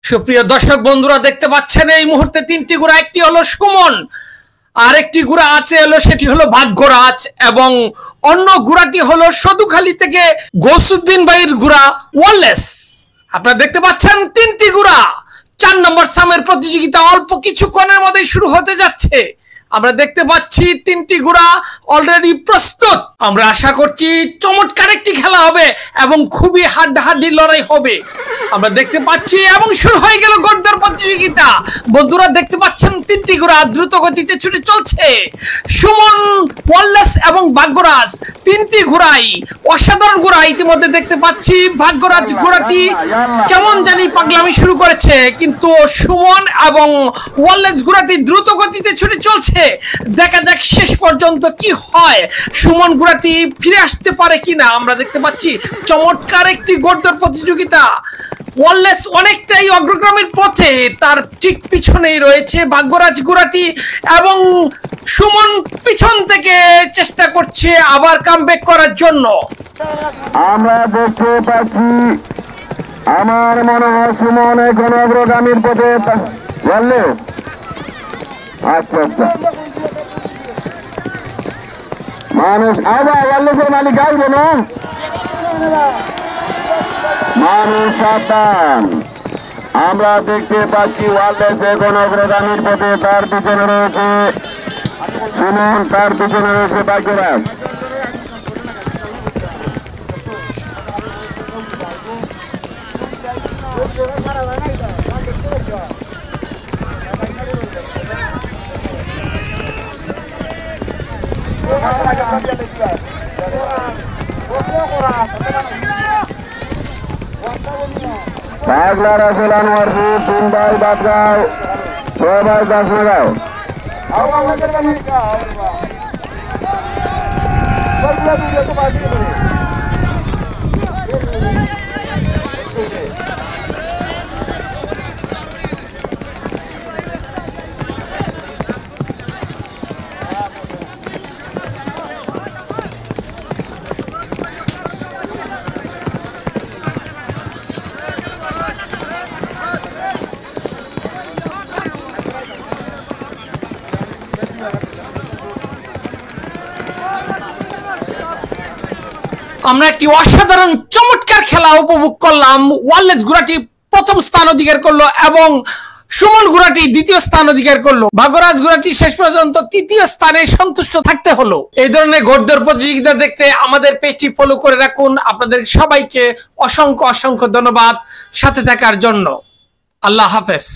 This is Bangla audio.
সুপ্রিয় দর্শক বন্ধুরা, দেখতে পাচ্ছেন এই মুহূর্তে তিনটি ঘোড়া, একটি হলো সুমন, আর একটি ঘোড়া আছে হলো সেটি হলো ভাগ্যরাজ, এবং অন্য ঘোড়াটি হলো সদুখালী থেকে গৌসুদ্দিন ভাইয়ের ঘোড়া ওয়ালেস। আপনারা দেখতে পাচ্ছেন তিনটি ঘোড়া। 4 নম্বর সামের প্রতিযোগিতা অল্প কিছুক্ষণের মধ্যে শুরু হতে যাচ্ছে। আমরা দেখতে পাচ্ছি তিনটি ঘোড়া অলরেডি প্রস্তুত। আমরা আশা করছি চমৎকার একটি খেলা হবে এবং খুবই হাড্ডাহাড্ডি লড়াই হবে। আমরা দেখতে পাচ্ছি এবং শুরু হয়ে গেল ঘোড়দৌড় প্রতিযোগিতা। বন্ধুরা দেখতে পাচ্ছেন তিনটি ঘোড়া দ্রুত গতিতে ছুটে চলছে। সুমন, ওয়ালেস এবং ভাগ্যরাজ তিনটি ঘোড়াই অসাধারণ ঘোড়া। ইতিমধ্যে দেখতে পাচ্ছি ভাগ্যরাজ ঘোড়াটি কেমন জানি পাগলামি শুরু করেছে, কিন্তু সুমন এবং ওয়ালেস ঘোড়াটি দ্রুত গতিতে ছুটে চলছে। দেখা যাক শেষ পর্যন্ত কি হয়, সুমন ঘোড়াটি ফিরে আসতে পারে কিনা। আমরা দেখতে পাচ্ছি চমৎকার একটি ঘোড়দৌড় প্রতিযোগিতা। ওয়ালেস অনেকটাই অগ্রগামীর পথে, তার ঠিক পিছনেই রয়েছে ভাগ্যরাজ ঘোড়াটি, এবং সুমন পিছন থেকে চেষ্টা করছে আবার কামব্যাক করার জন্য। আমরা দেখতে পাচ্ছি, আমার মনে হয় সুমন এখন অগ্রগামীর পথে। ওয়ালেস আচ্ছা মানুষ আবার ওয়ালেসের মালিক আসবে না, মানুষ সাবধান। আমরা দেখতে পাচ্ছি ওয়ালেস এখন অগ্রগামীর পথে, তার পিছনে রয়েছে সুমন, তার পিছনে রয়েছে ভাগ্যরাজ। পাগলার আসল আনোয়ারপুর, 3 ভাই বাদগাঁও, 6 ভাই দাসনগাঁও। আমরা একটি অসাধারণ চমৎকার খেলা উপভোগ করলাম। ওয়ালেস ঘোড়াটি প্রথম স্থান অধিকার করলো এবং সুমন ঘোড়াটি দ্বিতীয় স্থান অধিকার করলো। ভাগ্যরাজ ঘোড়াটি শেষ পর্যন্ত তৃতীয় স্থানে সন্তুষ্ট থাকতে হলো। এই ধরনের ঘোড়দৌড় প্রতিযোগিতা দেখতে আমাদের পেজটি ফলো করে রাখুন। আপনাদের সবাইকে অসংখ্য অসংখ্য ধন্যবাদ সাথে থাকার জন্য। আল্লাহ হাফেজ।